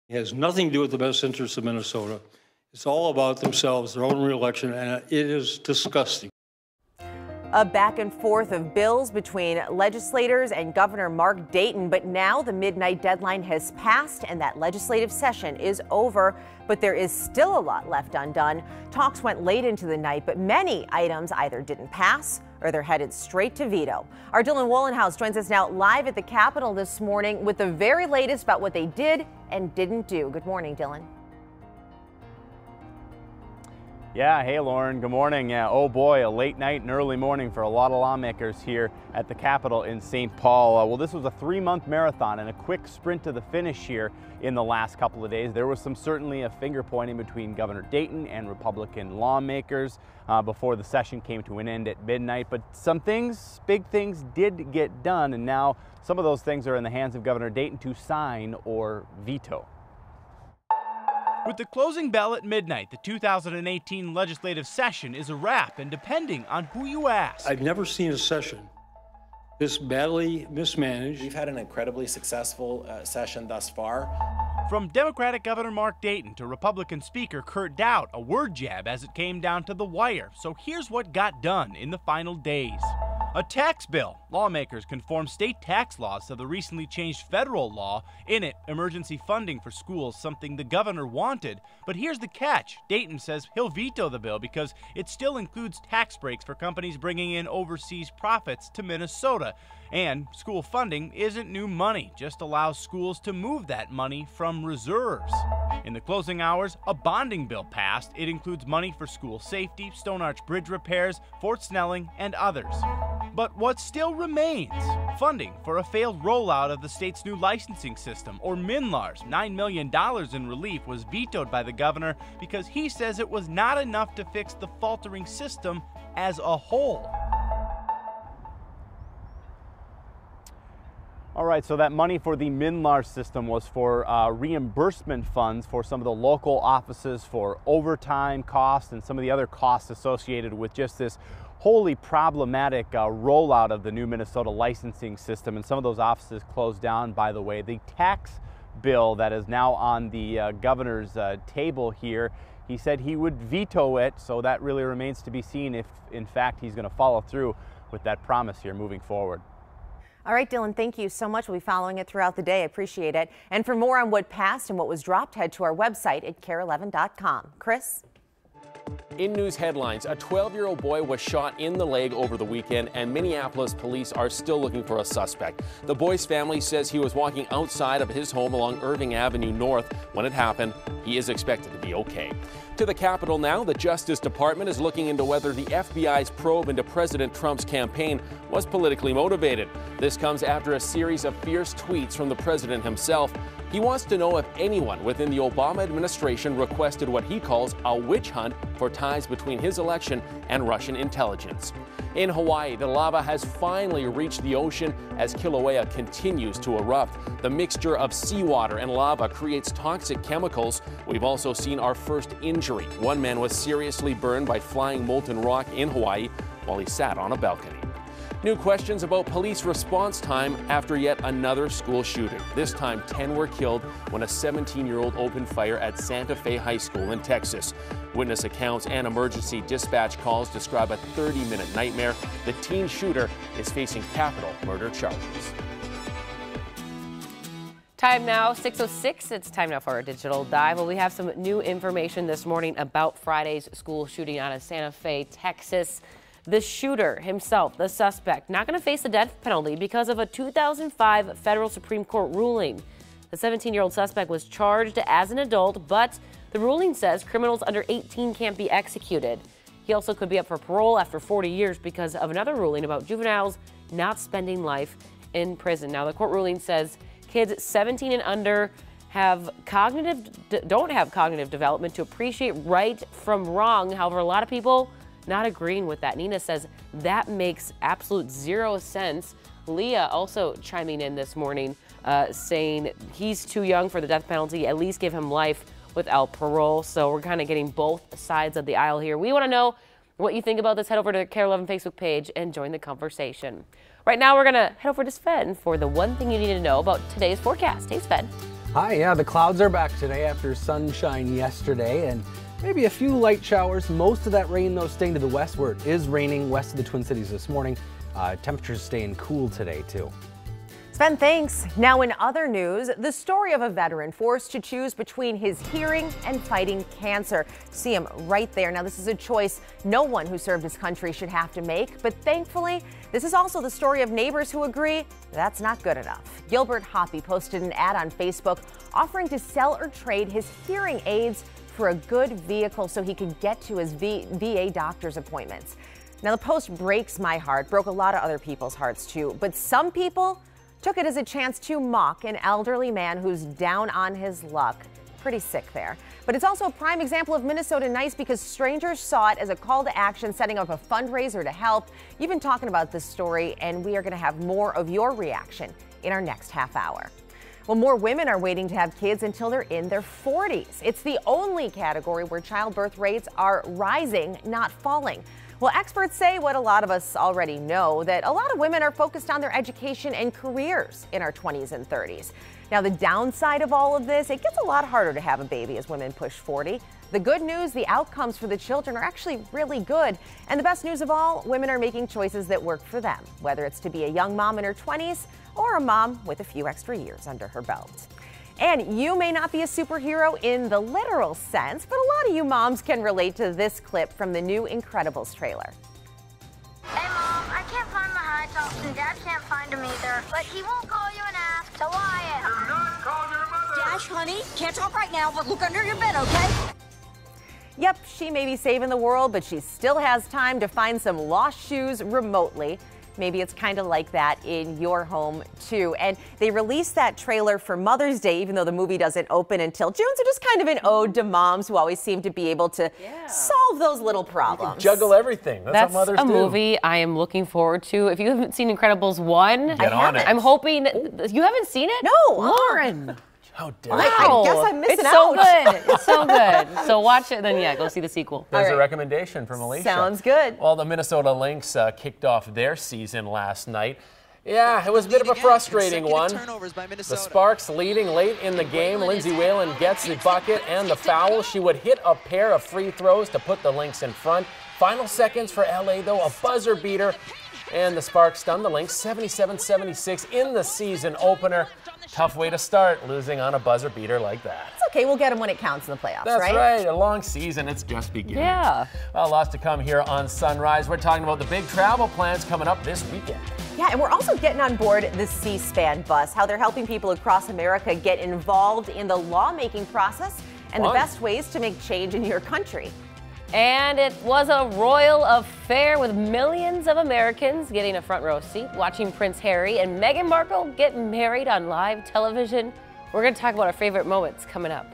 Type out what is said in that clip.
It has nothing to do with the best interests of Minnesota. It's all about themselves, their own reelection, and it is disgusting. A back and forth of bills between legislators and Governor Mark Dayton, but now the midnight deadline has passed and that legislative session is over. But there is still a lot left undone. Talks went late into the night, but many items either didn't pass or they're headed straight to veto. Our Dylan Wallenhouse joins us now live at the Capitol this morning with the very latest about what they did and didn't do. Good morning, Dylan. Yeah, hey Lauren, good morning. Yeah, oh boy, a late night and early morning for a lot of lawmakers here at the Capitol in St. Paul. Well, this was a 3-month marathon and a quick sprint to the finish here in the last couple of days. There was certainly a finger pointing between Governor Dayton and Republican lawmakers before the session came to an end at midnight. But some things, big things, did get done, and now some of those things are in the hands of Governor Dayton to sign or veto. With the closing bell at midnight, the 2018 legislative session is a wrap, and depending on who you ask. I've never seen a session this badly mismanaged. We've had an incredibly successful session thus far. From Democratic Governor Mark Dayton to Republican Speaker Kurt Daudt, a word jab as it came down to the wire. So here's what got done in the final days. A tax bill. Lawmakers conform state tax laws to the recently changed federal law. In it, emergency funding for schools, something the governor wanted. But here's the catch. Dayton says he'll veto the bill because it still includes tax breaks for companies bringing in overseas profits to Minnesota. And school funding isn't new money, just allows schools to move that money from reserves. In the closing hours, a bonding bill passed. It includes money for school safety, Stone Arch Bridge repairs, Fort Snelling, and others. But what still remains? Funding for a failed rollout of the state's new licensing system, or MNLARS. $9 million in relief was vetoed by the governor because he says it was not enough to fix the faltering system as a whole. All right, so that money for the MNLARS system was for reimbursement funds for some of the local offices for overtime costs and some of the other costs associated with just this wholly problematic rollout of the new Minnesota licensing system. And some of those offices closed down, by the way. The tax bill that is now on the governor's table here, he said he would veto it, so that really remains to be seen if, in fact, he's going to follow through with that promise here moving forward. All right, Dylan, thank you so much. We'll be following it throughout the day. I appreciate it. And for more on what passed and what was dropped, head to our website at KARE11.com. Chris? In news headlines, a 12-year-old boy was shot in the leg over the weekend, and Minneapolis police are still looking for a suspect. The boy's family says he was walking outside of his home along Irving Avenue North when it happened. He is expected to be okay. To the Capitol now, the Justice Department is looking into whether the FBI's probe into President Trump's campaign was politically motivated. This comes after a series of fierce tweets from the president himself. He wants to know if anyone within the Obama administration requested what he calls a witch hunt for ties between his election and Russian intelligence. In Hawaii, the lava has finally reached the ocean as Kilauea continues to erupt. The mixture of seawater and lava creates toxic chemicals. We've also seen our first injury. One man was seriously burned by flying molten rock in Hawaii while he sat on a balcony. New questions about police response time after yet another school shooting. This time, 10 were killed when a 17-year-old opened fire at Santa Fe High School in Texas. Witness accounts and emergency dispatch calls describe a 30-minute nightmare. The teen shooter is facing capital murder charges. Time now, 6:06. It's time now for our digital dive. Well, we have some new information this morning about Friday's school shooting out of Santa Fe, Texas. The shooter himself, the suspect, not going to face the death penalty because of a 2005 federal Supreme Court ruling. The 17-year-old suspect was charged as an adult, but the ruling says criminals under 18 can't be executed. He also could be up for parole after 40 years because of another ruling about juveniles not spending life in prison. Now, the court ruling says kids 17 and under don't have cognitive development to appreciate right from wrong. However, a lot of people not agreeing with that. Nina says that makes absolute zero sense. Leah also chiming in this morning saying he's too young for the death penalty, at least give him life without parole. So we're kind of getting both sides of the aisle here. We want to know what you think about this. Head over to the KARE 11 Facebook page and join the conversation. Right now we're going to head over to Sven for the one thing you need to know about today's forecast. Hey, Sven. Hi, yeah, the clouds are back today after sunshine yesterday and maybe a few light showers. Most of that rain, though, staying to the west where it is raining west of the Twin Cities this morning. Temperatures staying cool today, too. Sven, thanks. Now in other news, the story of a veteran forced to choose between his hearing and fighting cancer. See him right there. Now this is a choice no one who served his country should have to make, but thankfully this is also the story of neighbors who agree that's not good enough. Gilbert Hoppy posted an ad on Facebook offering to sell or trade his hearing aids for a good vehicle so he could get to his VA doctor's appointments. Now the post breaks my heart, broke a lot of other people's hearts too, but some people took it as a chance to mock an elderly man who's down on his luck. Pretty sick there. But it's also a prime example of Minnesota nice because strangers saw it as a call to action, setting up a fundraiser to help. You've been talking about this story, and we are going to have more of your reaction in our next half hour. Well, more women are waiting to have kids until they're in their 40s. It's the only category where childbirth rates are rising, not falling. Well, experts say what a lot of us already know, that a lot of women are focused on their education and careers in our 20s and 30s. Now, the downside of all of this, it gets a lot harder to have a baby as women push 40. The good news, the outcomes for the children are actually really good. And the best news of all, women are making choices that work for them, whether it's to be a young mom in her 20s or a mom with a few extra years under her belt. And you may not be a superhero in the literal sense, but a lot of you moms can relate to this clip from the new Incredibles trailer. Hey Mom, I can't find my high tops and Dad can't find them either. But he won't call you and ask, so Wyatt. Do not call your mother! Dash, honey, can't talk right now, but look under your bed, okay? Yep, she may be saving the world, but she still has time to find some lost shoes remotely. Maybe it's kind of like that in your home, too. And they released that trailer for Mother's Day, even though the movie doesn't open until June. So just kind of an ode to moms who always seem to be able to solve those little problems. Juggle everything. That's what mothers a do. movie I am looking forward to. If you haven't seen Incredibles 1, Get on it. I'm hoping. You haven't seen it? No. Lauren. How dare I you? guess I'm missing It's out. so good. It's so good. So watch it, then go see the sequel. There's All a right. recommendation from Alicia. Sounds good. Well, the Minnesota Lynx kicked off their season last night. Yeah, it was a bit of a frustrating one. The Sparks leading late in the game. Lindsay Whalen gets the bucket and the foul. She would hit a pair of free throws to put the Lynx in front. Final seconds for LA, though, a buzzer beater. And the Sparks stunned the Lynx 77-76 in the season opener. Tough way to start, losing on a buzzer beater like that. It's okay, we'll get them when it counts in the playoffs, That's right? right. A long season. It's just beginning. Yeah. Well, lots to come here on Sunrise. We're talking about the big travel plans coming up this weekend. Yeah, and we're also getting on board the C-SPAN bus, how they're helping people across America get involved in the lawmaking process and the best ways to make change in your country. And it was a royal affair with millions of Americans getting a front row seat watching Prince Harry and Meghan Markle get married on live television. We're going to talk about our favorite moments coming up.